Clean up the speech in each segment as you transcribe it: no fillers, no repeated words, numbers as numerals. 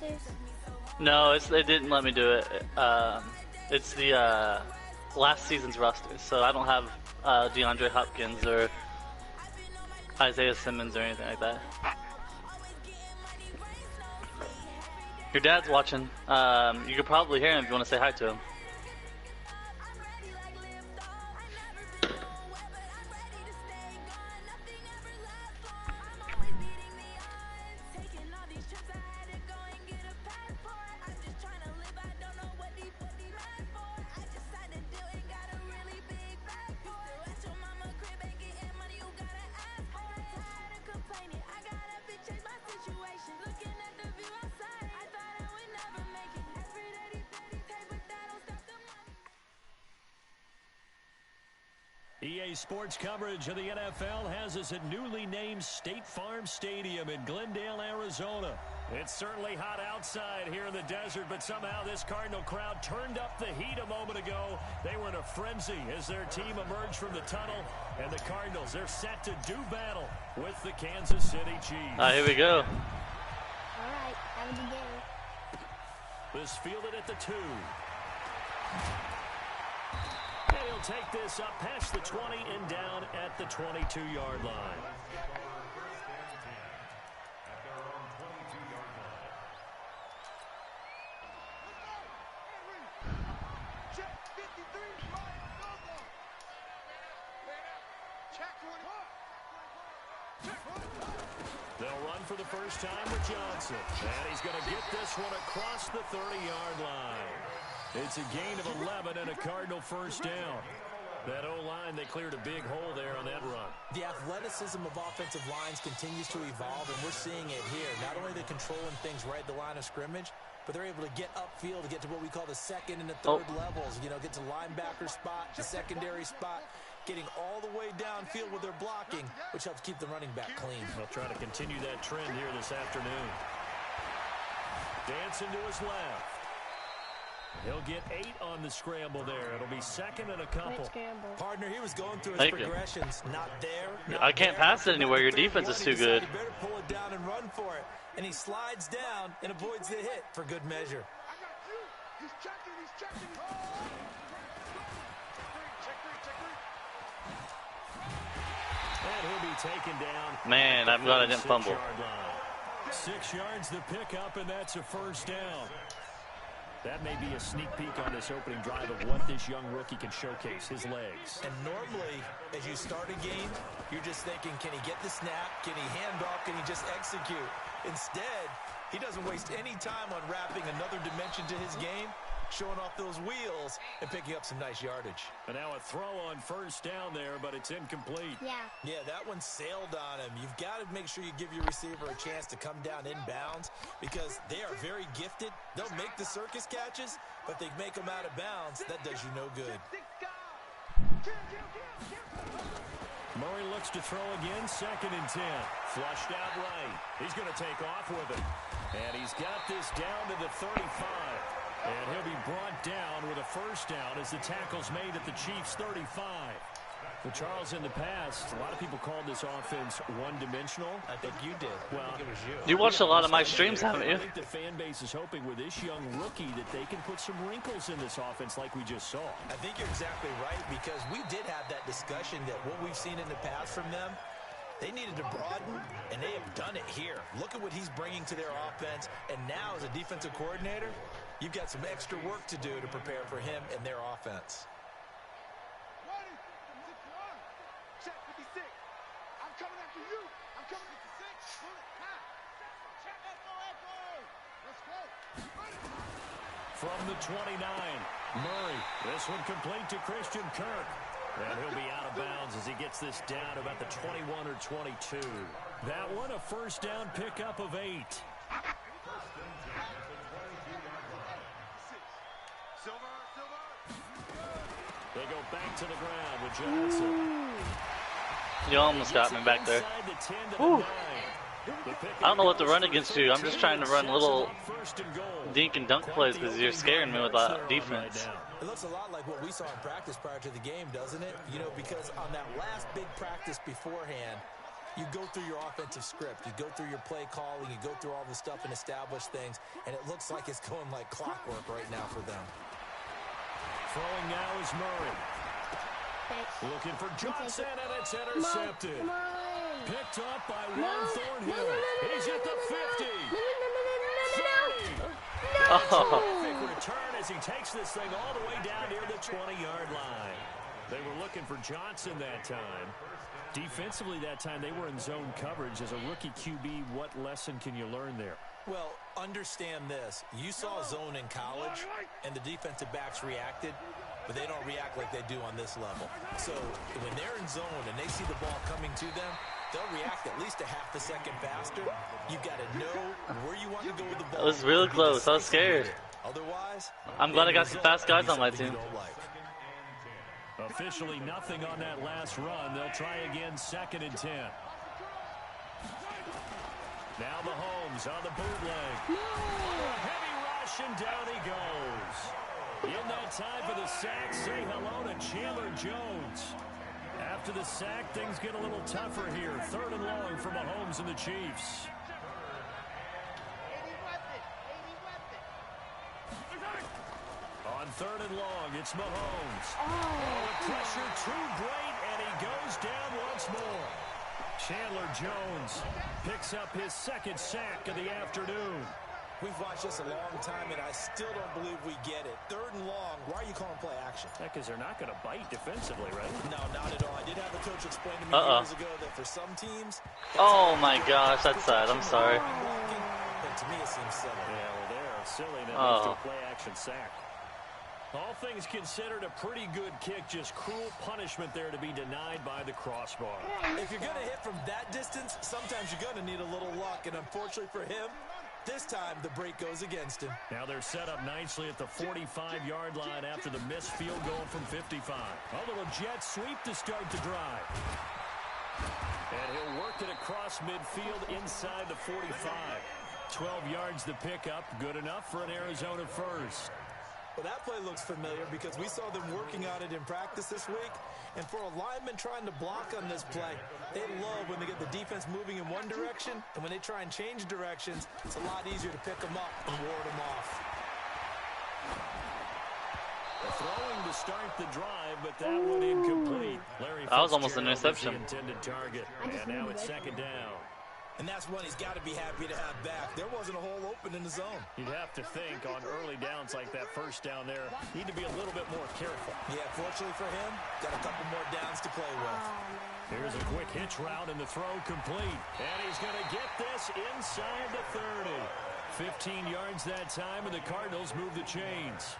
rosters? No, they didn't let me do it. It's the last season's roster, so I don't have DeAndre Hopkins or Isaiah Simmons or anything like that. Your dad's watching. You could probably hear him if you want to say hi to him. EA Sports coverage of the NFL has us at newly named State Farm Stadium in Glendale, Arizona. It's certainly hot outside here in the desert, but somehow this Cardinal crowd turned up the heat a moment ago. They were in a frenzy as their team emerged from the tunnel, and the Cardinals, they're set to do battle with the Kansas City Chiefs. Here we go. All right, have a good game. This fielded at the 2. He'll take this up past the 20 and down at the 22-yard line. They'll run for the first time with Johnson. And he's going to get this one across the 30-yard line. It's a gain of 11 and a Cardinal first down. That O-line, they cleared a big hole there on that run. The athleticism of offensive lines continues to evolve, and we're seeing it here. Not only are they controlling things right at the line of scrimmage, but they're able to get upfield to get to what we call the second and the third levels. You know, get to linebacker spot, the secondary spot, getting all the way downfield with their blocking, which helps keep the running back clean. They'll try to continue that trend here this afternoon. Dancing to his left. He'll get 8 on the scramble there. It'll be second and a couple. Partner, he was going through his progressions. Not there. I can't pass it anywhere. Your defense is too good. He better pull it down and run for it. And he slides down and avoids the hit for good measure. He's checking. And he'll be taken down. Man, I'm glad I didn't fumble. 6 yards the pickup, and that's a first down. That may be a sneak peek on this opening drive of what this young rookie can showcase, his legs. And normally, as you start a game, you're just thinking, can he get the snap? Can he hand off? Can he just execute? Instead, he doesn't waste any time on wrapping another dimension to his game, showing off those wheels and picking up some nice yardage. And now a throw on first down there, but it's incomplete. Yeah, that one sailed on him. You've got to make sure you give your receiver a chance to come down inbounds because they are very gifted. They'll make the circus catches, but they make them out of bounds. That does you no good. Murray looks to throw again, 2nd and 10. Flushed out right. He's going to take off with it. And he's got this down to the 35. And he'll be brought down with a first down as the tackle's made at the Chiefs' 35. Well, Charles, in the past, a lot of people called this offense one-dimensional. I think you did. Well, I think it was you. You watched a lot of my streams, haven't you? I think the fan base is hoping with this young rookie that they can put some wrinkles in this offense like we just saw. I think you're exactly right because we did have that discussion that what we've seen in the past from them, they needed to broaden, and they have done it here. Look at what he's bringing to their offense, and now as a defensive coordinator, you've got some extra work to do to prepare for him and their offense. Check 56. I'm coming after you. I'm coming at 56. Check echo. Let's go. From the 29, Murray. This one complete to Christian Kirk. And he'll be out of bounds as he gets this down about the 21 or 22. That one a first down pickup of 8. They go back to the ground with Johnson. You almost got me back there. Whew. I don't know what to run against you. I'm just trying to run little dink and dunk plays because you're scaring me with that defense. It looks a lot like what we saw in practice prior to the game, doesn't it? You know, because on that last big practice beforehand, You go through your offensive script. You go through your play calling. You go through all the stuff and establish things. And it looks like it's going like clockwork right now for them. Throwing now is Murray. Looking for Johnson, and it's intercepted. Come on. Picked up by Juan Thornhill. He's at the 50. 30. Terrific return as he takes this thing all the way down near the 20-yard line. They were looking for Johnson that time. Defensively that time, they were in zone coverage. As a rookie QB, what lesson can you learn there? Well, understand this. You saw zone in college, and the defensive backs reacted, but they don't react like they do on this level. So when they're in zone and they see the ball coming to them, they'll react at least a half a second faster. You've got to know where you want to go with the ball. That was real close. I was scared. Otherwise, I'm glad I got some fast guys on my team. Officially nothing on that last run. They'll try again, 2nd and 10. Now Mahomes on the bootleg. Heavy rush, and down he goes. In that time for the sack, say hello to Chandler Jones. After the sack, things get a little tougher here. 3rd and long for Mahomes and the Chiefs. On 3rd and long, it's Mahomes. Oh, the pressure too great, and he goes down once more. Chandler Jones picks up his 2nd sack of the afternoon. We've watched this a long time, and I still don't believe we get it. 3rd and long, why are you calling play action? Because they're not going to bite defensively, right? No, not at all. I did have a coach explain to me years ago that for some teams... Oh, my gosh, that's sad. I'm sorry. And to me, it seems silly. Yeah, well, they're silly, and it leads to a play action sack. All things considered, a pretty good kick. Just cruel punishment there to be denied by the crossbar. If you're going to hit from that distance, sometimes you're going to need a little luck. And unfortunately for him, this time the break goes against him. Now they're set up nicely at the 45-yard line after the missed field goal from 55. A little jet sweep to start the drive. And he'll work it across midfield inside the 45. 12 yards to pick up. Good enough for an Arizona first. Well, that play looks familiar because we saw them working on it in practice this week. And for a lineman trying to block on this play, they love when they get the defense moving in one direction. And when they try and change directions, it's a lot easier to pick them up and ward them off. Throwing to start the drive, but that one incomplete. Larry That was almost an interception. Was the intended target. And now it's 2nd down. And that's one he's got to be happy to have back. There wasn't a hole open in the zone. You'd have to think on early downs like that, first down there, need to be a little bit more careful. Yeah, fortunately for him, got a couple more downs to play with. Here's a quick hitch route and the throw complete. And he's going to get this inside the 30. 15 yards that time, and the Cardinals move the chains.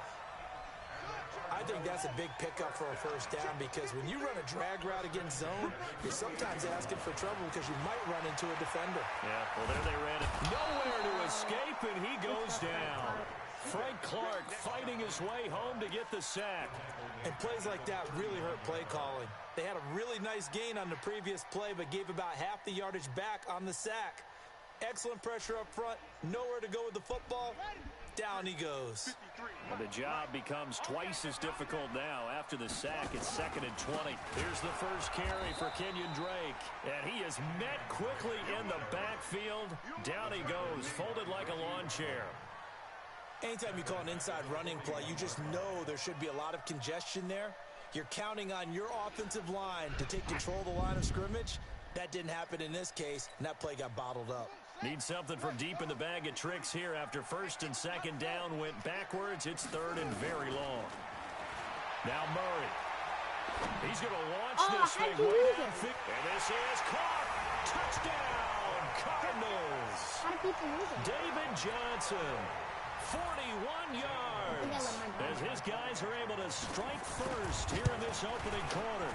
I think that's a big pickup for a first down because when you run a drag route against zone, you're sometimes asking for trouble because you might run into a defender. Yeah, well, there they ran it. Nowhere to escape, and he goes down. Frank Clark fighting his way home to get the sack. And plays like that really hurt play calling. They had a really nice gain on the previous play, but gave about half the yardage back on the sack. Excellent pressure up front. Nowhere to go with the football. Down he goes. And the job becomes twice as difficult now. After the sack, it's 2nd and 20. Here's the first carry for Kenyon Drake. And he is met quickly in the backfield. Down he goes, folded like a lawn chair. Anytime you call an inside running play, you just know there should be a lot of congestion there. You're counting on your offensive line to take control of the line of scrimmage. That didn't happen in this case, and that play got bottled up. Need something from deep in the bag of tricks here after 1st and 2nd down went backwards. It's 3rd and very long. Now Murray. He's going to launch this thing way downfield. And this is caught. Touchdown, Cardinals. How do people lose it? David Johnson, 41 yards. As his guys are able to strike first here in this opening quarter.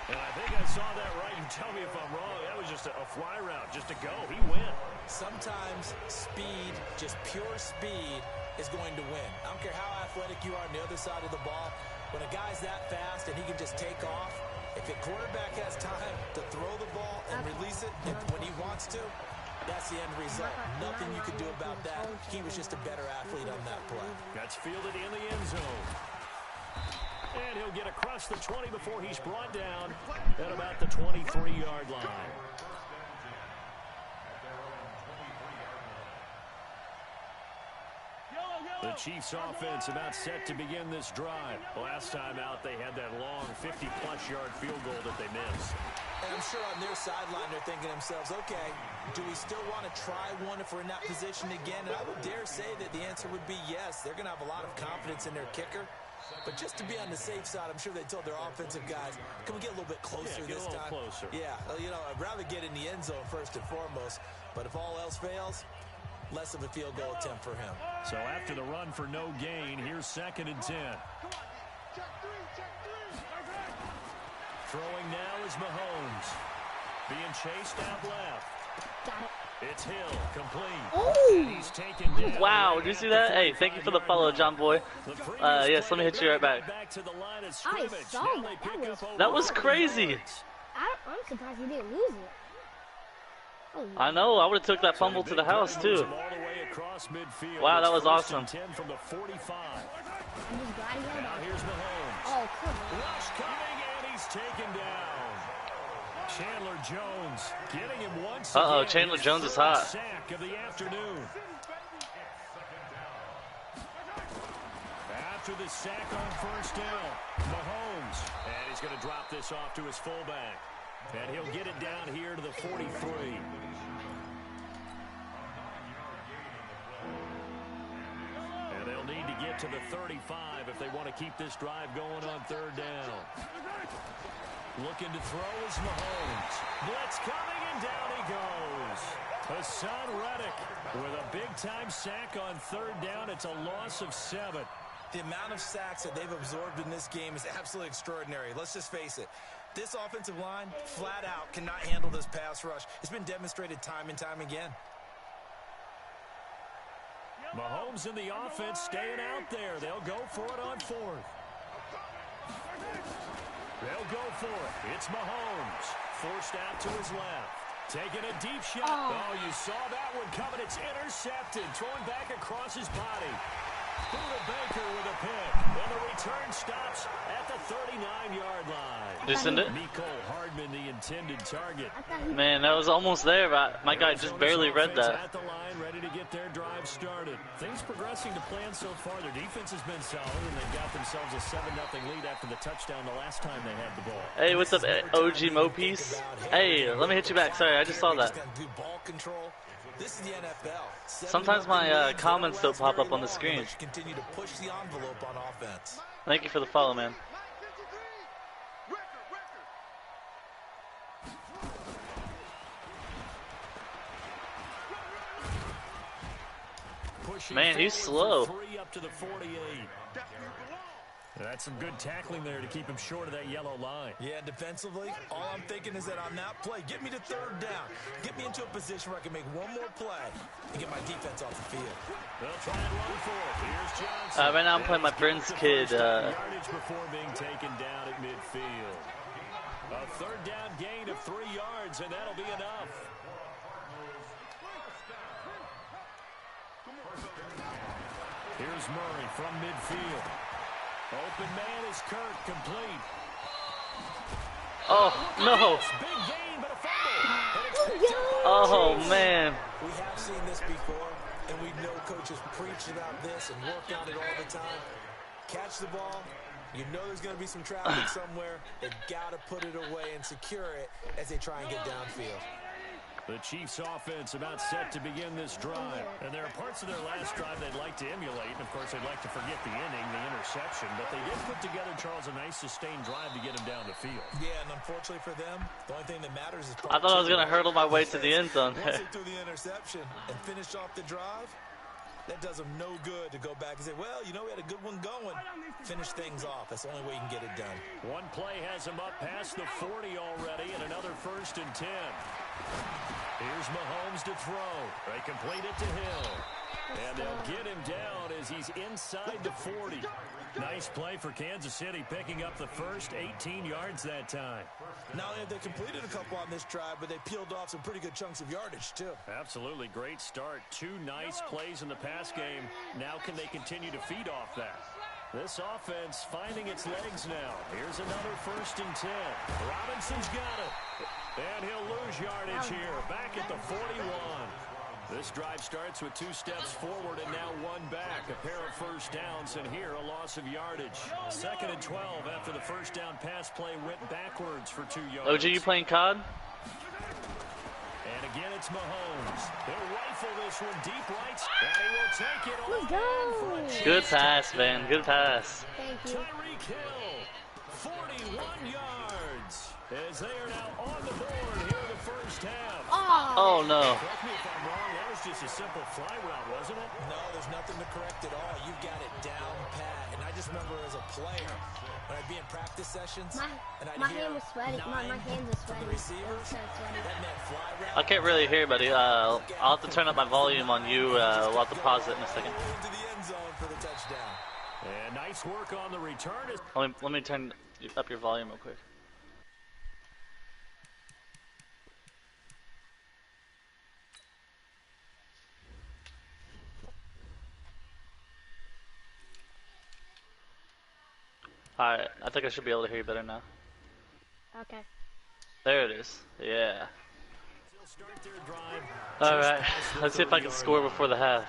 And I think I saw that right. You tell me if I'm wrong. That was just a fly route, just to go. He went. Sometimes speed, just pure speed, is going to win. I don't care how athletic you are on the other side of the ball. When a guy's that fast and he can just take off, if a quarterback has time to throw the ball and release it when he wants to, that's the end result. Nothing you can do about that. He was just a better athlete on that play. That's fielded in the end zone. And he'll get across the 20 before he's brought down at about the 23-yard line. The Chiefs offense about set to begin this drive. Last time out, they had that long 50-plus yard field goal that they missed. And I'm sure on their sideline, they're thinking to themselves, okay, do we still want to try one if we're in that position again? And I would dare say that the answer would be yes. They're going to have a lot of confidence in their kicker. But just to be on the safe side, I'm sure they told their offensive guys, can we get a little bit closer this time? Closer. Yeah, you know, I'd rather get in the end zone first and foremost. But if all else fails, less of a field goal attempt for him. So after the run for no gain, here's 2nd and 10. Throwing now is Mahomes. Being chased out left. Got it. It's Hill, complete. Oh! And he's taken down. Wow, did you see that? Hey, thank you for the follow, John Boy. Yes, let me hit you right back. To the line of I scrimmage. saw Now that. they pick up That was over crazy. yards. I'm surprised he didn't lose it. Oh, I know, I would have took that fumble to the house, too. All the way across midfield. Wow, that It's was 1st awesome. and 10 from the 45. I'm just glad he held Now on. here's Mahomes. Oh, come on. Rush coming, and he's taken down. Chandler Jones getting him once Uh-oh, again. Chandler His Jones is third hot. sack of the afternoon. After the sack on 1st down, Mahomes. And he's going to drop this off to his fullback. And he'll get it down here to the 43. And they'll need to get to the 35 if they want to keep this drive going on 3rd down. Looking to throw is Mahomes. Blitz coming, and down he goes. Hassan Reddick with a big-time sack on 3rd down. It's a loss of 7. The amount of sacks that they've absorbed in this game is absolutely extraordinary. Let's just face it. This offensive line, flat out, cannot handle this pass rush. It's been demonstrated time and time again. Mahomes and the offense staying out there. They'll go for it on 4th. They'll go for it. It's Mahomes. Forced out to his left. Taking a deep shot. Oh, you saw that one coming. It's intercepted. Thrown back across his body. Buda Baker with a pick. And the return stops at the 39-yard line. Did you send it? Nicole Hardman, the intended target. Man, that was almost there, but my guy just barely read that. At the line, ready to get their drive started. Things progressing to plan so far. Their defense has been solid, and they got themselves a 7-0 lead after the touchdown the last time they had the ball. Hey, what's up, OG Mo Piece? Hey, let me hit you back. Sorry, I just saw that. Ball control. This is the NFL. Sometimes my comments don't pop up on the screen. Continue to push the envelope on offense. Thank you for the follow, man. Man, he's slow. 3 up to the 48. That's some good tackling there to keep him short of that yellow line. Yeah, defensively, all I'm thinking is that on that play, get me to 3rd down. Get me into a position where I can make one more play and get my defense off the field. They'll try and run for it. Here's Johnson. Right now I'm playing my friend's kid. Yardage before being taken down at midfield. A 3rd down gain of 3 yards, and that'll be enough. Here's Murray from midfield. Open man is Kirk, complete. Oh, no. Big gain, but a fumble. Oh, man. We have seen this before, and we know coaches preach about this and work on it all the time. Catch the ball. You know there's going to be some traffic somewhere. They've got to put it away and secure it as they try and get downfield. The Chiefs offense about set to begin this drive. And there are parts of their last drive they'd like to emulate. And, of course, they'd like to forget the inning, the interception. But they did put together, Charles, a nice sustained drive to get him down the field. Yeah, and unfortunately for them, the only thing that matters is I thought I was going to hurdle my way to the end zone. Once they threw the interception and finished off the drive, that does them no good to go back and say, well, you know, we had a good one going. Finish things off. That's the only way you can get it done. One play has him up past the 40 already, and another 1st and 10. Here's Mahomes to throw. They complete it to Hill. And they'll get him down as he's inside the 40. Nice play for Kansas City, picking up the first 18 yards that time. Not only have they completed a couple on this drive, but they peeled off some pretty good chunks of yardage, too. Absolutely great start. 2 nice plays in the pass game. Now can they continue to feed off that? This offense finding its legs now. Here's another 1st and 10. Robinson's got it. And he'll lose yardage here. Back at the 41. This drive starts with 2 steps forward and now 1 back. a pair of first downs, and here a loss of yardage. 2nd and 12 after the first down pass play went backwards for 2 yards. OG, you playing COD? And again, it's Mahomes. He'll rifle this one deep right, and he will take it all. Let's go. Good pass, man. Good pass. Thank you. Tyreek Hill, 41 yards, as they are now on the board here in the first half. Oh, no. Correct me if I'm wrong, that was just a simple fly route, wasn't it? No, there's nothing to correct at all. You've got it down pat. And I just remember as a player, when I'd be in practice sessions, and I'd My hear hand was sweaty. My hands are from sweaty. the receivers, So sweaty. that meant fly route. I can't really hear, buddy. I'll have to turn up my volume on you. We'll have to pause it in a second. Into the end zone for the touchdown. And nice work on the return. Let me turn up your volume real quick. Alright, I think I should be able to hear you better now. Okay. There it is. Yeah. Alright, let's see if I can score before the half.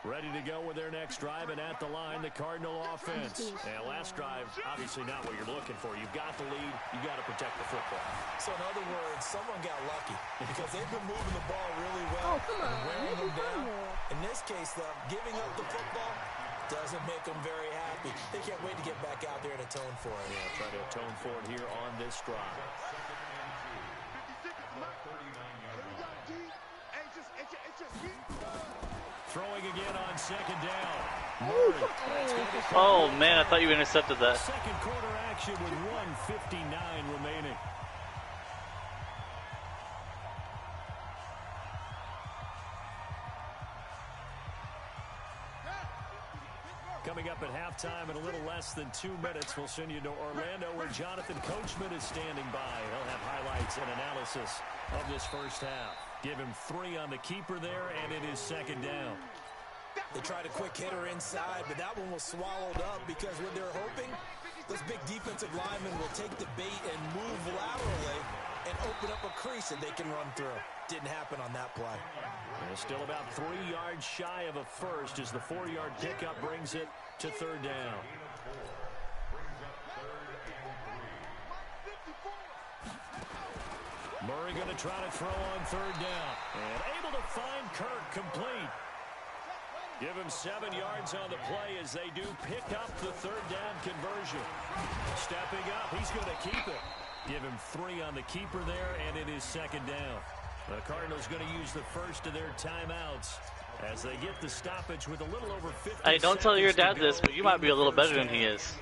Ready to go with their next drive, and at the line, the Cardinal offense. And last drive, obviously not what you're looking for. You've got the lead. You've got to protect the football. So in other words, someone got lucky because they've been moving the ball really well. Oh, come on. And wearing them down. Fumble. In this case, though, giving up the football doesn't make them very happy. They can't wait to get back out there and atone for it. Yeah, try to atone for it here on this drive. 50 seconds left. 39 deep. It's just me. Throwing again on 2nd down. Oh man, I thought you intercepted that. Second quarter action with 1:59 remaining. Coming up at halftime in a little less than 2 minutes, we'll send you to Orlando where Jonathan Coachman is standing by. He'll have highlights and analysis of this first half. Give him 3 on the keeper there, and it is 2nd down. They tried a quick hitter inside, but that one was swallowed up because what they're hoping, those big defensive linemen will take the bait and move laterally and open up a crease that they can run through. Didn't happen on that play. And still about 3 yards shy of a first as the 4-yard pickup brings it to 3rd down. Murray going to try to throw on 3rd down. And able to find Kirk complete. Give him 7 yards on the play as they do pick up the 3rd down conversion. Stepping up, he's going to keep it. Give him 3 on the keeper there, and it is 2nd down. The Cardinals going to use the first of their timeouts as they get the stoppage with a little over 50 Hey, don't tell your dad seconds this, to but you go might in be the a little first better than he half. is.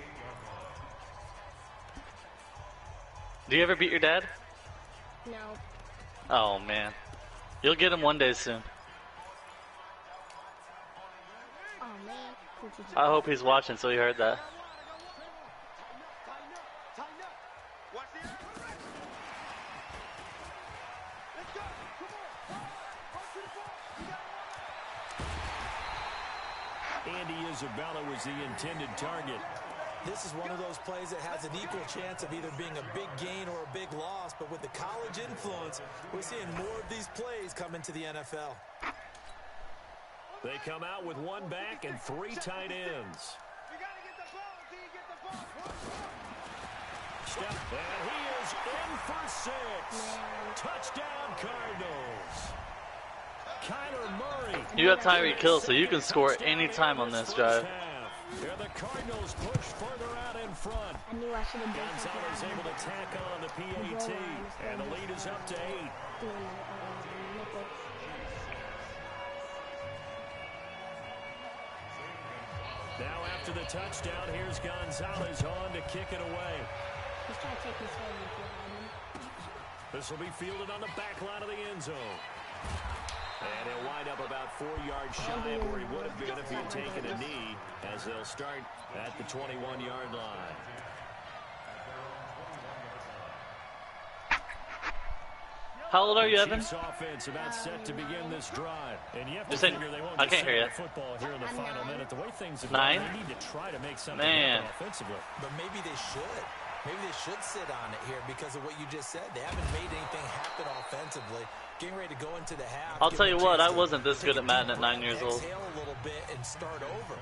Do you ever beat your dad? No. Oh man, you'll get him one day soon. Oh, man. I hope he's watching so he heard that. Tighten up. Watch this. Let's go. Come on. Run to the ball. Andy Isabella was the intended target. This is one of those plays that has an equal chance of either being a big gain or a big loss, but with the college influence, we're seeing more of these plays come into the NFL. They come out with 1 back and 3 tight ends. You got to get the ball. D, get the ball. Step, and he is in for 6. Touchdown, Cardinals. Kyler Murray. You got Tyreek Hill, so you can score anytime on this drive. Here the Cardinals push further out in front. I knew I should have done Gonzalez something. able to tack on the PAT, and the lead is up to 8. Now after the touchdown, here's Gonzalez on to kick it away. He's trying to take his head behind him. This will be fielded on the back line of the end zone. And he'll wind up about 4 yards shy of where he would have been if he had taken a knee, as they'll start at the 21-yard line. How old are you, Evan? Chiefs offense about set to begin this drive. And you have to Just say- figure they won't I just can't hear sit you. with the football here in the final minute. The way things have 9? gone, they need to try to make something Man. happen offensively. But maybe they should. Maybe they should sit on it here because of what you just said. They haven't made anything happen offensively. Getting ready to go into the half. I'll tell you what, I wasn't this good at Madden at 9 years old. Exhale a little bit and start over.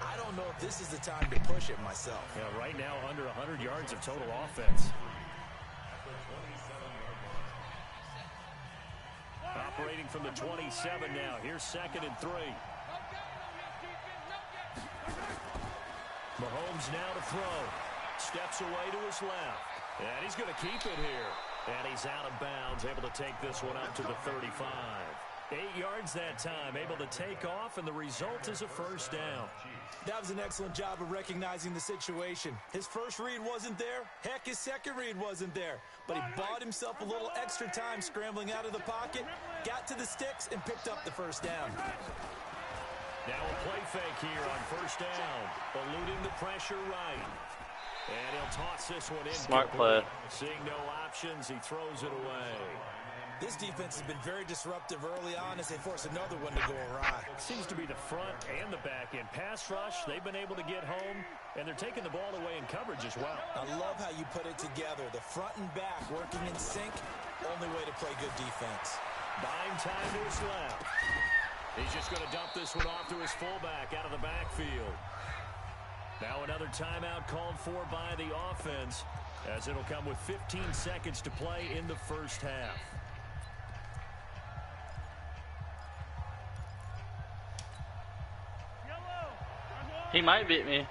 I don't know if this is the time to push it myself. Yeah, right now under 100 yards of total offense. Operating from the 27 now. Here's 2nd and 3. Mahomes now to throw. Steps away to his left. And he's going to keep it here. And he's out of bounds, able to take this one up to the 35. 8 yards that time, able to take off, and the result is a first down. That was an excellent job of recognizing the situation. His first read wasn't there. Heck, his second read wasn't there. But he bought himself a little extra time scrambling out of the pocket, got to the sticks, and picked up the first down. Now a play fake here on first down, eluding the pressure right. And he'll toss this one in. Smart play. Seeing no options, he throws it away. This defense has been very disruptive early on as they force another one to go awry. Seems to be the front and the back end. Pass rush, they've been able to get home, and they're taking the ball away in coverage as well. I love how you put it together. The front and back working in sync, only way to play good defense. Buying time to his left. He's just going to dump this one off to his fullback out of the backfield. Now another timeout called for by the offense, as it'll come with 15 seconds to play in the first half. He might beat me.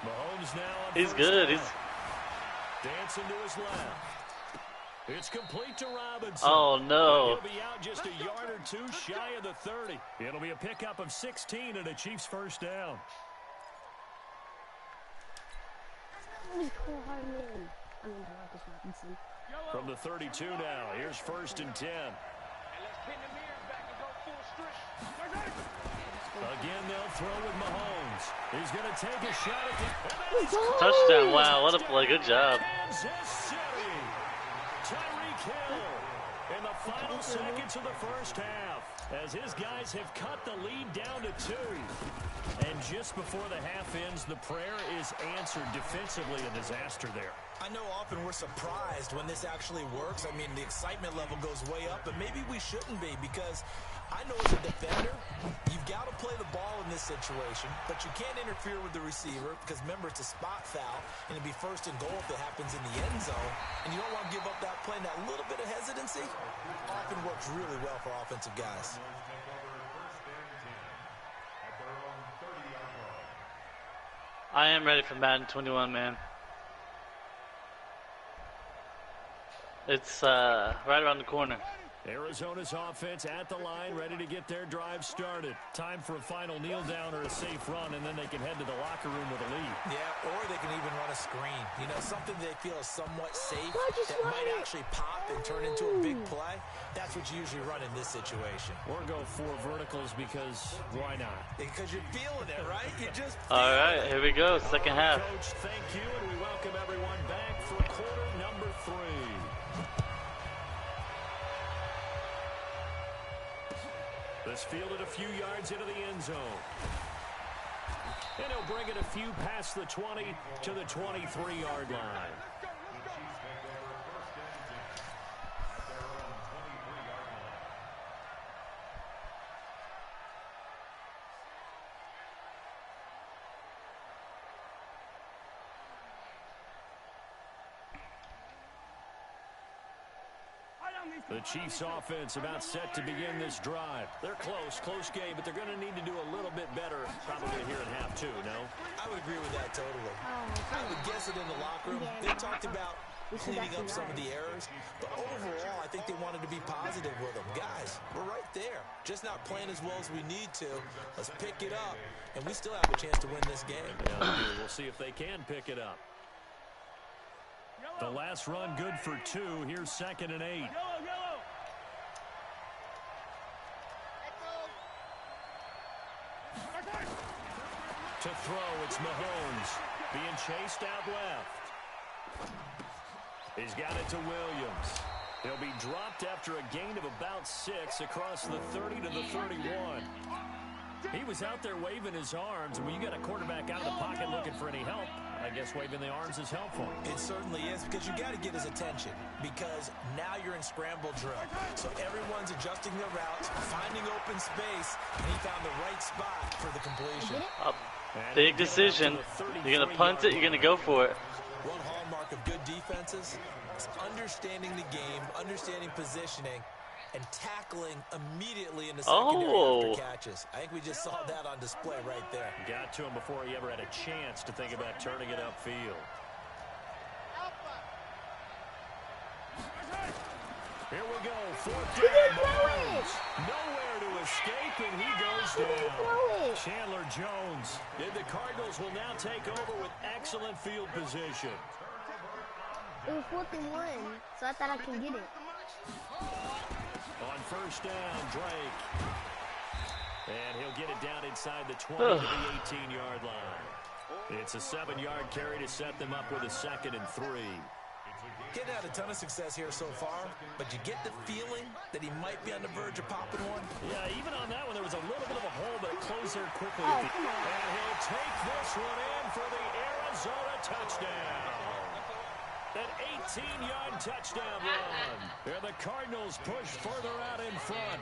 Mahomes now on He's first good. down. He's Dancing to his left. It's complete to Robinson. Oh no. He'll be out just a yard or two shy of the 30. It'll be a pickup of 16 and a Chiefs first down. From the 32 now, here's 1st and 10. Again, they'll throw with Mahomes. He's going to take a shot at the Touchdown. Wow, what a play. Good job. Kansas City. Tyreek Hill in the final seconds of the first half, as his guys have cut the lead down to 2. And just before the half ends, the prayer is answered. Defensively, a disaster there. I know often we're surprised when this actually works. I mean, the excitement level goes way up, but maybe we shouldn't be, because I know as a defender, you've got to play the ball in this situation, but you can't interfere with the receiver because, remember, it's a spot foul, and it'd be 1st and goal if it happens in the end zone, and you don't want to give up that play. And that little bit of hesitancy often works really well for offensive guys. I am ready for Madden 21, man. It's right around the corner. Arizona's offense at the line, ready to get their drive started. Time for a final kneel down or a safe run, and then they can head to the locker room with a lead. Yeah, or they can even run a screen. You know, something they feel is somewhat safe that might actually pop and turn into a big play. That's what you usually run in this situation. Or go 4 verticals, because why not? Because you're feeling it, right? You just All right, here we go. Second half. Coach, thank you, and we welcome everyone back for quarter number 3. This fielded a few yards into the end zone. And he'll bring it a few past the 20 to the 23-yard line. The Chiefs offense about set to begin this drive. They're close game, but they're going to need to do a little bit better probably here in half 2, no? I would agree with that totally. I would guess it in the locker room. They talked about cleaning up some of the errors, but overall, I think they wanted to be positive with them. Guys, we're right there. Just not playing as well as we need to. Let's pick it up, and we still have a chance to win this game. Yeah, we'll see if they can pick it up. The last run good for 2. Here's 2nd and 8. To throw, it's Mahomes. Being chased out left. He's got it to Williams. He'll be dropped after a gain of about 6 across the 30 to the 31. He was out there waving his arms, and when you got a quarterback out of the pocket looking for any help, I guess waving the arms is helpful. It certainly is, because you got to get his attention, because now you're in scramble drill. So everyone's adjusting their routes, finding open space, and he found the right spot for the completion. Big decision. You're going to punt it, you're going to go for it. One hallmark of good defenses is understanding the game, understanding positioning, and tackling immediately in the secondary after catches. I think we just saw that on display right there. Got to him before he ever had a chance to think about turning it upfield. Here we go, 4th down. Mahomes. Nowhere to escape, and he goes down. Chandler Jones. And the Cardinals will now take over with excellent field position. It was 4th and 1, so I thought I could get it. On 1st down, Drake. And he'll get it down inside the 20 to the 18-yard line. It's a 7-yard carry to set them up with a 2nd and 3. Getting had a ton of success here so far, but you get the feeling that he might be on the verge of popping one. Yeah, even on that one, there was a little bit of a hole, but it closed there quickly. And he'll take this one in for the Arizona touchdown. An 18-yard touchdown run. And the Cardinals push further out in front.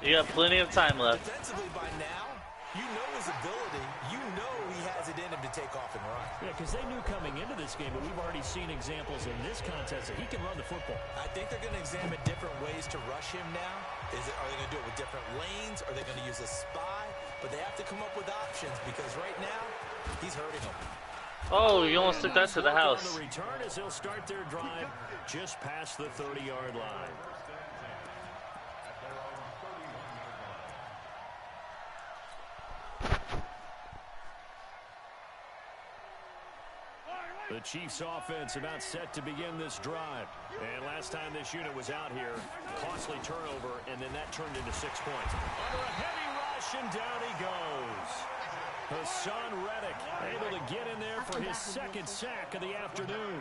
You got plenty of time left. Defensively by now, you know his ability. You know he has it in him to take off and run. Yeah, because they knew coming into this game, but we've already seen examples in this contest that he can run the football. I think they're going to examine different ways to rush him now. Are they going to do it with different lanes? Are they going to use a spy? But they have to come up with options because right now, he's hurting them. Oh, you almost took that to the house. On the return as they'll start their drive just past the 30-yard line. The Chiefs offense about set to begin this drive. And last time this unit was out here, costly turnover, and then that turned into 6 points. Under a heavy rush, and down he goes. Hassan Reddick able to get in there for his 2nd sack of the afternoon.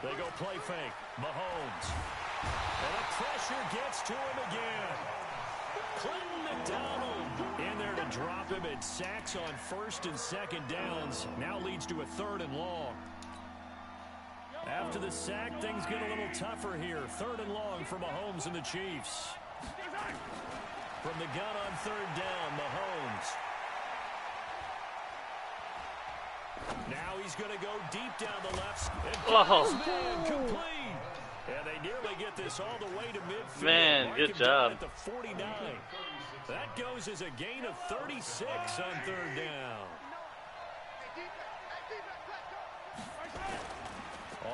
They go play fake. Mahomes. And the pressure gets to him again. Clinton McDonald in there to drop him, and sacks on 1st and 2nd downs. Now leads to a 3rd and long. After the sack, things get a little tougher here. 3rd and long for Mahomes and the Chiefs. From the gun on 3rd down, Mahomes. Now he's going to go deep down the left. And complete. And they nearly get this all the way to midfield. Man, good job. At the 49. That goes as a gain of 36 on 3rd down.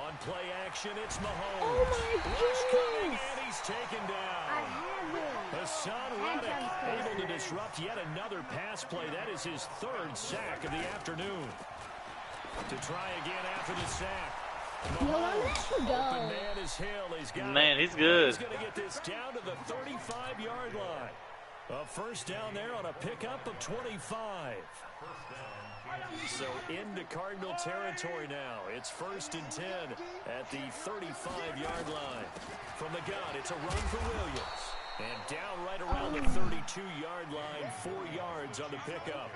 On play action, it's Mahomes. Rush coming, and he's taken down. Hassan Reddick able to disrupt yet another pass play. That is his 3rd sack of the afternoon. To try again after the sack. Mahomes, open man is Hill. He's got Man, he's good. He's going to get this down to the 35-yard line. A 1st down there on a pickup of 25. So into Cardinal territory now. It's 1st and 10 at the 35-yard line. From the gun, it's a run for Williams. And down right around the 32-yard line, 4 yards on the pickup.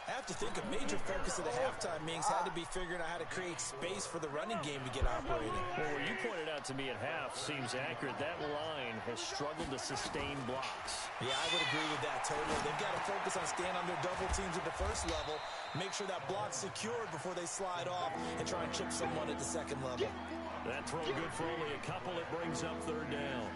I have to think a major focus of the halftime meetings had to be figuring out how to create space for the running game to get operating. Well, what you pointed out to me at half seems accurate. That line has struggled to sustain blocks. Yeah, I would agree with that totally. They've got to focus on staying on their double teams at the 1st level, make sure that block's secured before they slide off, and try and chip someone at the 2nd level. That throw good for only a couple. It brings up 3rd down.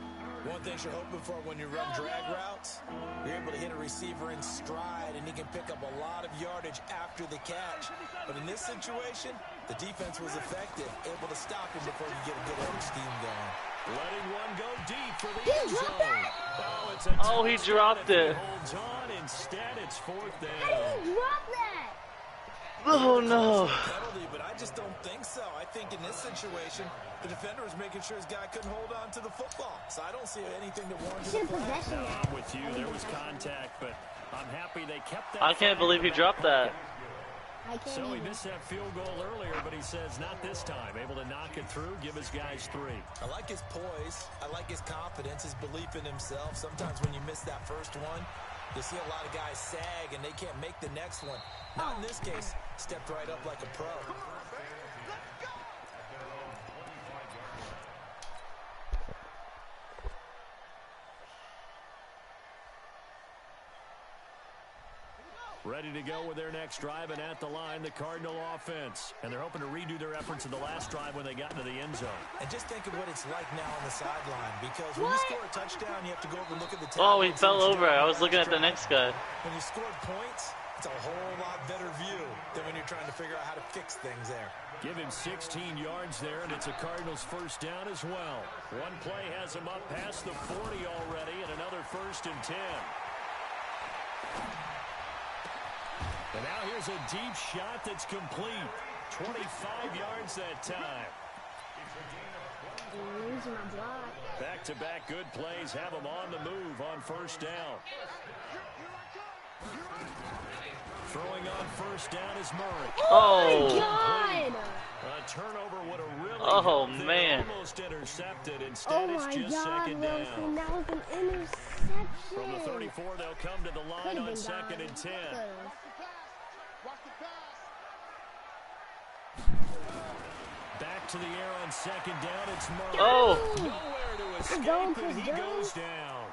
One thing you're hoping for when you run drag routes, you're able to hit a receiver in stride, and he can pick up a lot of yardage after the catch. But in this situation, the defense was effective, able to stop him before you get a good old steam going. Letting one go deep for the end zone. Oh, he dropped it. Holds on. Instead, it's 4th down. How did he drop that? Oh, no. Penalty, but I just don't think so. I think in this situation, the defender was making sure his guy couldn't hold on to the football. So I don't see anything that warrants a flag. No, I'm with you. There was contact, but I'm happy they kept that. I can't believe he dropped that. I can't So he even. missed that field goal earlier, but he says not this time. Able to knock it through, give his guys 3. I like his poise. I like his confidence, his belief in himself. Sometimes when you miss that first one, you see a lot of guys sag and they can't make the next one. Not in this case. Stepped right up like a pro. Ready to go with their next drive, and at the line, the Cardinal offense. And they're hoping to redo their efforts in the last drive when they got into the end zone. And just think of what it's like now on the sideline, because when you score a touchdown, you have to go over and look at the tape. Oh, he fell over. I was looking at the next guy. When you scored points, it's a whole lot better view than when you're trying to figure out how to fix things there. Give him 16 yards there, and it's a Cardinals first down as well. One play has him up past the 40 already, and another 1st and 10. And now here's a deep shot that's complete. 25 yards that time. Losing my block. Back-to-back good plays have him on the move on first down. Throwing on first down is Murray. Oh, my God. A turnover would have really Oh, helped there. man. Almost intercepted. Oh, Instead, it's my just God, second Wilson. down. That was an interception. From the 34, they'll come to the line Could've on been 2nd gone. and 10. Could've. Watch the pass. Back to the air on 2nd down. It's Murray. Oh. Nowhere to escape, Jones and is he Jones. goes down.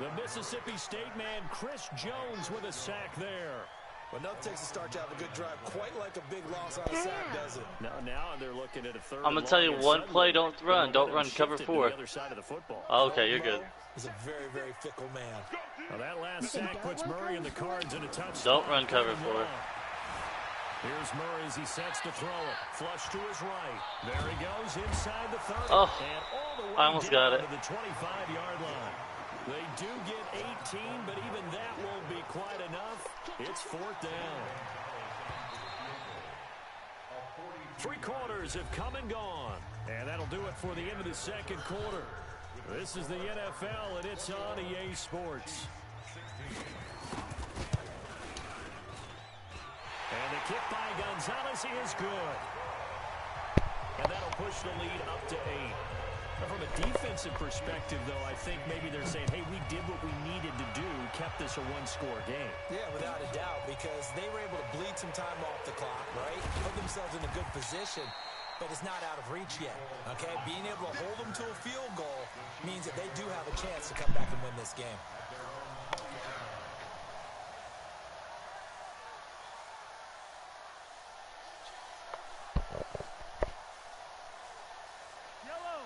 The Mississippi State man, Chris Jones, with a sack there. Well, nothing takes a start to have a good drive, quite like a big loss on a sack, does it? Now they're looking at a 3rd. I'm gonna tell you one play, don't run cover 4. The other side of the football. Okay, you're good. He's a very, very fickle man. Well, that last sack puts Murray in the cards in a touchdown. Don't run cover 4. Here's Murray as he sets to throw it. Flush to his right. There he goes inside the 30. Oh, and all the way I almost down got it. to the 25-yard line. They do get 18, but even that won't be quite enough. It's 4th down. 3 quarters have come and gone. And that'll do it for the end of the 2nd quarter. This is the NFL, and it's on EA Sports. And the kick by Gonzalez is good. And that'll push the lead up to 8. Now, from a defensive perspective, though, I think maybe they're saying, hey, we did what we needed to do, kept this a 1-score game. Yeah, without a doubt, because they were able to bleed some time off the clock, right? Put themselves in a good position, but it's not out of reach yet, okay? Being able to hold them to a field goal means that they do have a chance to come back and win this game.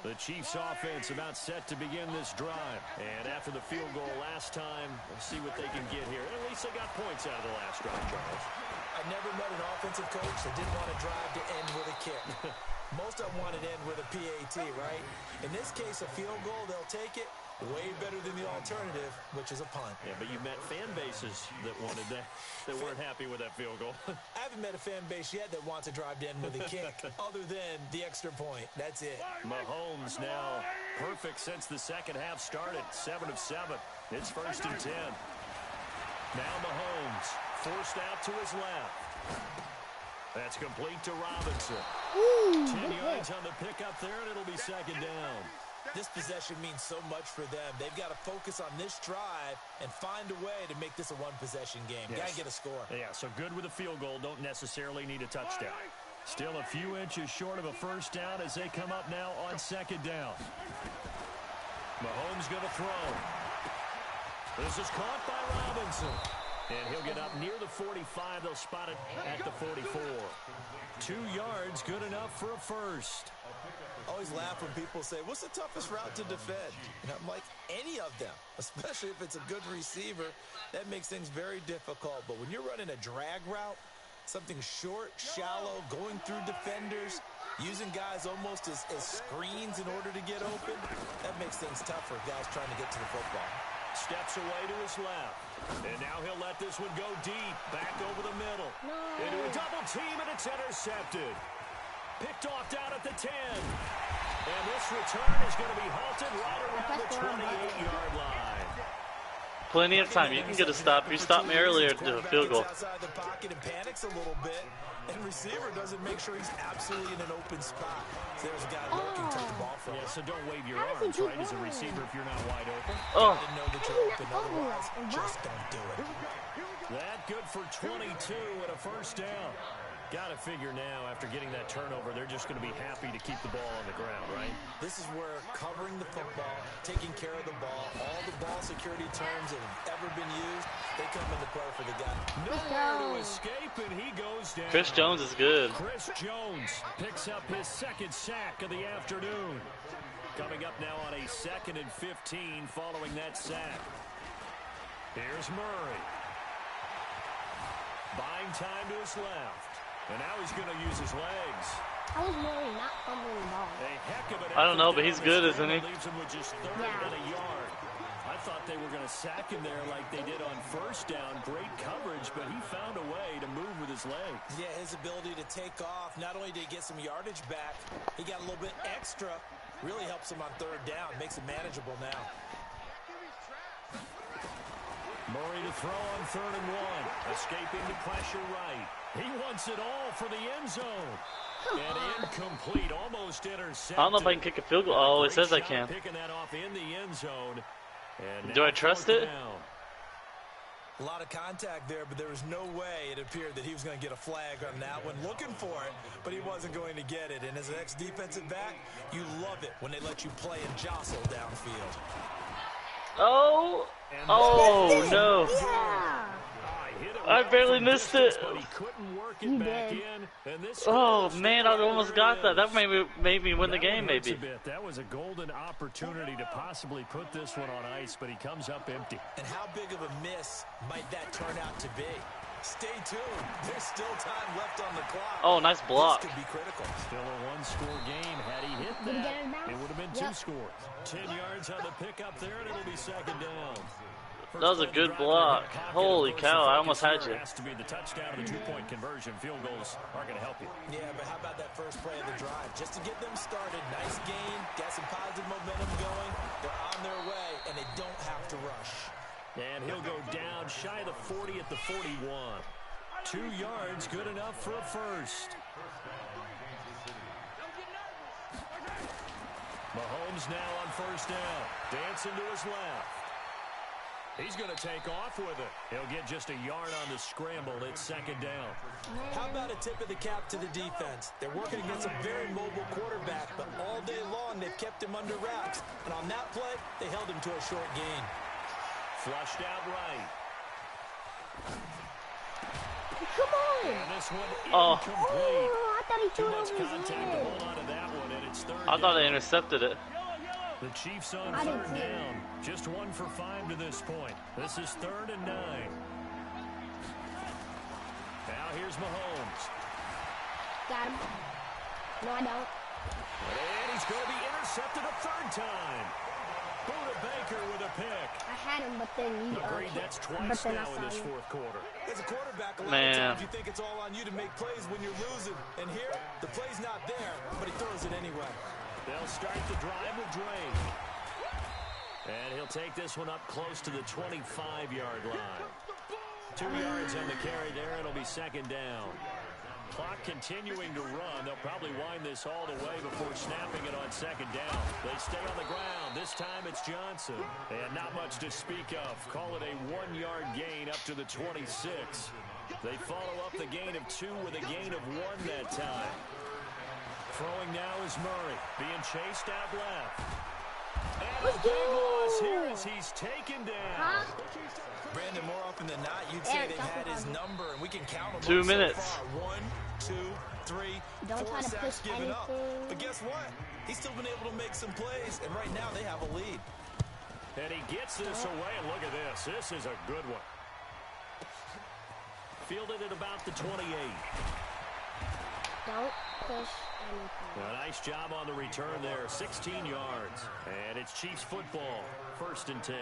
The Chiefs offense about set to begin this drive. And after the field goal last time, we'll see what they can get here. At least they got points out of the last drive, Charles. I never met an offensive coach that didn't want to drive to end with a kick. Most of them want to end with a PAT, right? In this case, a field goal, they'll take it. Way better than the alternative, which is a punt. Yeah, but you met fan bases that wanted that, that weren't happy with that field goal. I haven't met a fan base yet that wants to drive to end with a kick, other than the extra point. That's it. Mahomes now perfect since the second half started. 7 of 7. It's 1st and 10. Now Mahomes forced out to his left. That's complete to Robinson. 10 yards on the pickup there, and it'll be 2nd down. This possession means so much for them. They've got to focus on this drive and find a way to make this a one-possession game. Yes. Got to get a score. Yeah, so good with a field goal. Don't necessarily need a touchdown. Still a few inches short of a 1st down as they come up now on 2nd down. Mahomes going to throw. This is caught by Robinson. And he'll get up near the 45. They'll spot it at the 44. 2 yards, good enough for a first. I always laugh when people say, what's the toughest route to defend? And I'm like, any of them, especially if it's a good receiver. That makes things very difficult. But when you're running a drag route, something short, shallow, going through defenders, using guys almost as screens in order to get open, that makes things tough for guys trying to get to the football. Steps away to his left. And now he'll let this one go deep. Back over the middle. Into a double team, and it's intercepted. Picked off down at the 10. And this return is going to be halted right around the 28-yard line. plenty of time. You can get a stop. You stopped me earlier to do a field goal. Outside the pocket and panics a little bit, and receiver doesn't make sure he's absolutely in an open spot. So there's a guy lurking to take the ball from. Yeah, so don't wave your arms, right, as a receiver if you're not wide open. Oh. I didn't know that you're open, otherwise, just don't do it. That good for 22 and a first down. Got to figure now, after getting that turnover, they're just going to be happy to keep the ball on the ground, right? This is where covering the football, taking care of the ball, all the ball security terms that have ever been used, they come into play for the guy. Nowhere to escape, and he goes down. Chris Jones is good. Chris Jones picks up his second sack of the afternoon. Coming up now on a 2nd and 15 following that sack. Here's Murray. Buying time to his left. And now he's going to use his legs. How is Murray not fumbling the ball? A heck of an I don't know, effort but he's down good, the isn't he? field. Leaves him with just 3rd Yeah. and a yard. I thought they were going to sack him there like they did on first down. Great coverage, but he found a way to move with his legs. Yeah, his ability to take off, not only did he get some yardage back, he got a little bit extra. Really helps him on 3rd down, makes it manageable now. Murray to throw on 3rd and 1. Escaping the pressure right. He wants it all for the end zone. And incomplete, almost intercepted. I don't know if I can kick a field goal. Oh, it says I can. Picking that off in the end zone. And Do I trust it? Down. A lot of contact there, but there was no way it appeared that he was going to get a flag on that one. Looking for it, but he wasn't going to get it. And as an ex-defensive back, you love it when they let you play and jostle downfield. Oh. Oh, no. Yeah. I barely missed it. But he couldn't work it You back did. in. And this Oh, man, I almost got that. That made me win the game, hurts maybe. a bit. That was a golden opportunity to possibly put this one on ice, but he comes up empty. And how big of a miss might that turn out to be? Stay tuned. There's still time left on the clock. Oh, nice block. This could be critical. Still a one-score game. Had he hit Did he that, get it back? it would have been Yep. 2 scores. 10 yards on the pickup there, and it'll be 2nd down. That was a good block. Holy cow, I almost had you. Has to be the touchdown or the 2-point conversion. Field goals aren't going to help you. Yeah, but how about that first play of the drive? Just to get them started. Nice gain. Got some positive momentum going. They're on their way, and they don't have to rush. And he'll go down shy of the 40 at the 41. 2 yards, good enough for a first. Mahomes now on first down. Dancing to his left. He's going to take off with it. He'll get just a yard on the scramble. It's 2nd down. How about a tip of the cap to the defense? They're working against a very mobile quarterback, but all day long they've kept him under wraps. And on that play, they held him to a short gain. Flushed out right. Come on. And this one Oh. incomplete. Oh, I thought he Too threw it much over his contact to head. hold on to that one, and it's 3rd I thought I down. intercepted it. The Chiefs on I didn't 3rd see it. down. Just 1 for 5 to this point. This is 3rd and 9. Now here's Mahomes. Got him. No, I don't. And he's going to be intercepted a 3rd time. Buda Baker with a pick. I had him, but then you Agreed, that's but twice then I now in saw this you. 4th quarter. As a quarterback, a lot Man. of times you think it's all on you to make plays when you're losing. And here, the play's not there, but he throws it anyway. They'll start the drive with Drake. And he'll take this one up close to the 25-yard line. 2 yards on the carry there. It'll be 2nd down. Clock continuing to run. They'll probably wind this all the way before snapping it on 2nd down. They stay on the ground. This time it's Johnson. And not much to speak of. Call it a 1-yard gain up to the 26. They follow up the gain of 2 with a gain of 1 that time. Throwing now is Murray. Being chased out left. And a big loss here as he's taken down. Huh? Brandon, more often than not, you'd say Yeah, they've had his number, and we can count them 2 up minutes. so far. 1, 2, 3, Don't 4 try to sacks push given up. anything. But guess what? He's still been able to make some plays, and right now they have a lead. And he gets this away, and look at this. This is a good one. Fielded at about the 28. Don't push anything. A nice job on the return there. 16 yards. And it's Chiefs football. 1st and 10.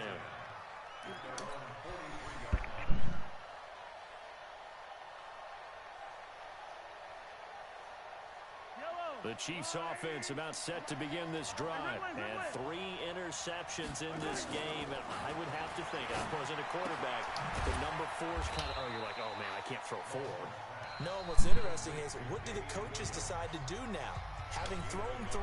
Yellow. The Chiefs offense about set to begin this drive. And 3 interceptions in this game. And I would have to think, I wasn't a quarterback, the number 4 is kind of, oh, you're like, oh, man, I can't throw 4. No, what's interesting is, what do the coaches decide to do now? Having thrown 3,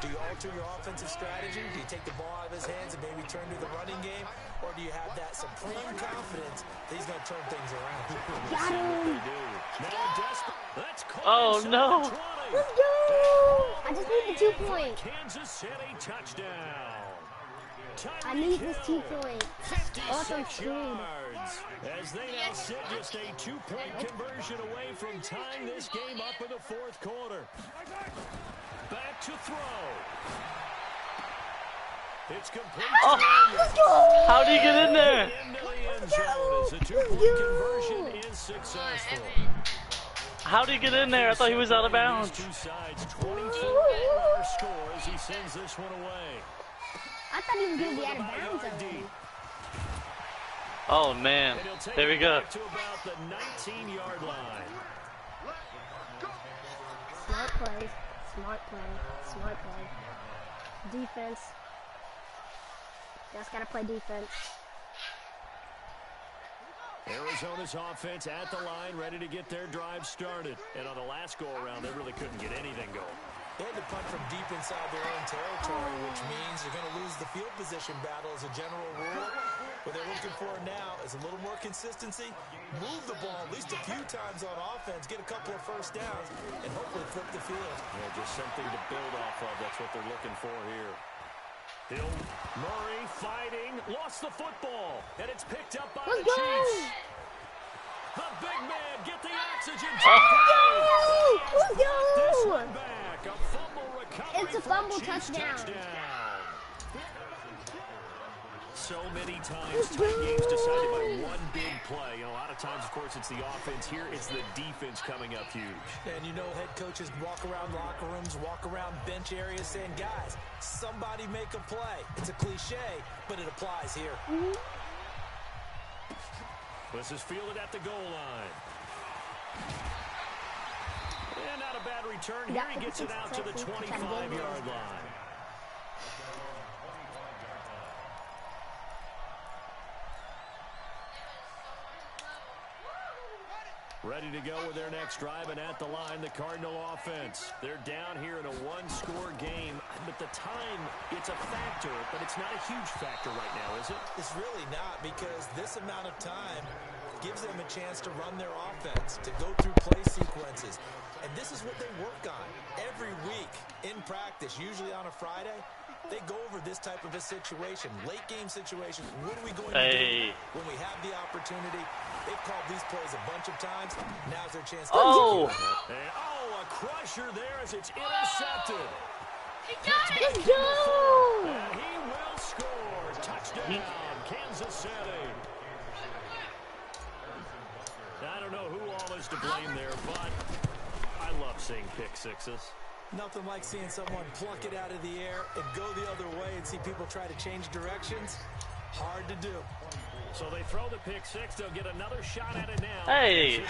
do you alter your offensive strategy? Do you take the ball out of his hands and maybe turn to the running game? Or do you have that supreme confidence that he's going to turn things around? Got him. Oh, no. Let's go. I just need the 2 points. Kansas City touchdown. I need this 2 points. Awesome screwed. As they now sit just a 2-point conversion away from tying this game up in the 4th quarter. Back to throw. It's complete. Oh, Let's go. how do you get in there? Into the end zone as the 2-point conversion is successful. How did he get in there? I thought he was out of bounds. Two sides, 24 score as he sends this one away. I thought he was going to be out of bounds already. Oh, man. There we go. To about the 19-yard line. Smart play. Smart play. Smart play. Defense. Just got to play defense. Arizona's offense at the line, ready to get their drive started. And on the last go-around, they really couldn't get anything going. They had to punt from deep inside their own territory, which means they're going to lose the field position battle as a general rule. What they're looking for now is a little more consistency, move the ball at least a few times on offense, get a couple of first downs, and hopefully flip the field. Yeah, just something to build off of. That's what they're looking for here. Hill, Murray fighting, lost the football, and it's picked up by the Chiefs. The big man, get the oxygen. Let's go! This one back, a fumble recovery. It's a fumble touchdown. So many times, tight games decided by one big play. You know, a lot of times, of course, it's the offense. Here, it's the defense coming up huge. And you know, head coaches walk around locker rooms, walk around bench areas saying, guys, somebody make a play. It's a cliche, but it applies here. This is fielded at the goal line. And not a bad return. Here he gets it out to the 25-yard line. Ready to go with their next drive, and at the line, the Cardinal offense. They're down here in a one-score game, but the time, it's a factor, but it's not a huge factor right now, is it? It's really not, because this amount of time gives them a chance to run their offense, to go through play sequences. And this is what they work on every week in practice, usually on a Friday. They go over this type of a situation, late game situation. What are we going to do when we have the opportunity? They've called these plays a bunch of times. Now's their chance to execute. A crusher there as it's intercepted. Let's go! And he will score. Touchdown, Kansas City. I don't know who all is to blame there, but I love seeing pick sixes. Nothing like seeing someone pluck it out of the air and go the other way and see people try to change directions. Hard to do. So they throw the pick six. They'll get another shot at it now. Hey! In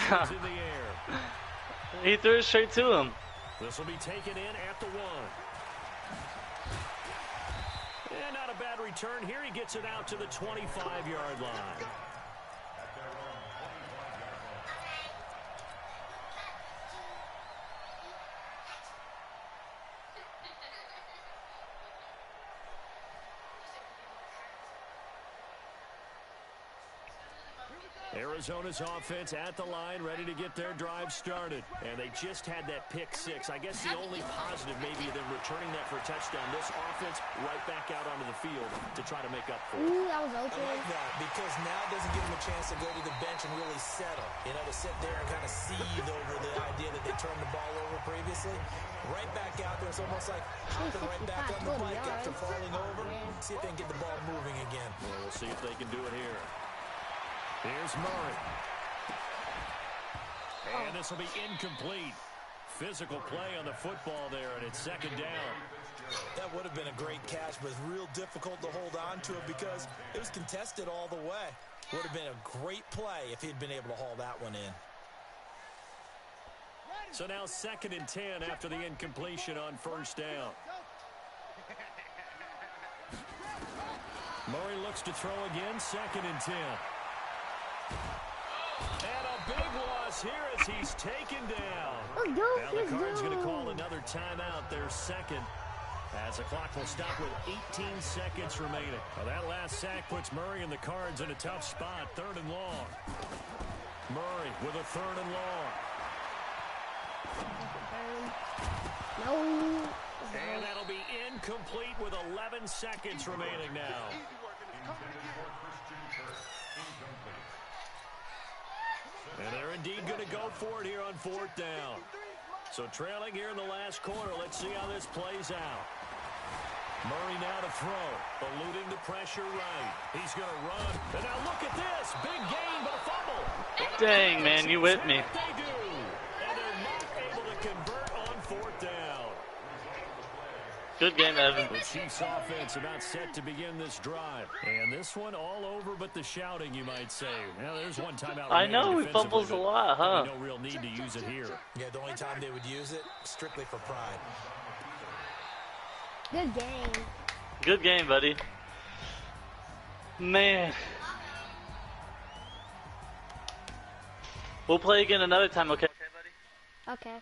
the air. He threw it straight to him. This will be taken in at the 1. And not a bad return. Here he gets it out to the 25-yard line. Arizona's offense at the line, ready to get their drive started. And they just had that pick six. I guess the only positive maybe them returning that for a touchdown. This offense right back out onto the field to try to make up for it. Ooh, that was open. I like that, because now it doesn't give them a chance to go to the bench and really settle. You know, to sit there and kind of seethe over the idea that they turned the ball over previously. Right back out there. It's almost like hopping right back on the bike after falling over. See if they can get the ball moving again. Well, we'll see if they can do it here. Here's Murray. And this will be incomplete. Physical play on the football there, and it's second down. That would have been a great catch, but it's real difficult to hold on to it because it was contested all the way. Would have been a great play if he'd been able to haul that one in. So now 2nd and 10 after the incompletion on first down. Murray looks to throw again, 2nd and 10. And a big loss here as he's taken down. Now the Cards going to call another timeout, their second, as the clock will stop with 18 seconds remaining. Well, that last sack puts Murray and the Cards in a tough spot, 3rd and long. Murray with a 3rd and long. No. And that'll be incomplete with 11 seconds remaining now. And they're indeed going to go for it here on 4th down. So trailing here in the last quarter. Let's see how this plays out. Murray now to throw. Eluding the pressure right. He's going to run. And now look at this. Big gain, but a fumble. Dang, man, you with me. They do. And they're not able to convert on 4th down. Good game, Evan. The Chiefs offense about set to begin this drive. And this one all over but the shouting, you might say. Now there's one timeout. I know, he fumbles a lot, huh? No real need to use it here. Yeah, the only time they would use it, strictly for pride. Good game. Good game, buddy. Man. We'll play again another time, okay? Okay.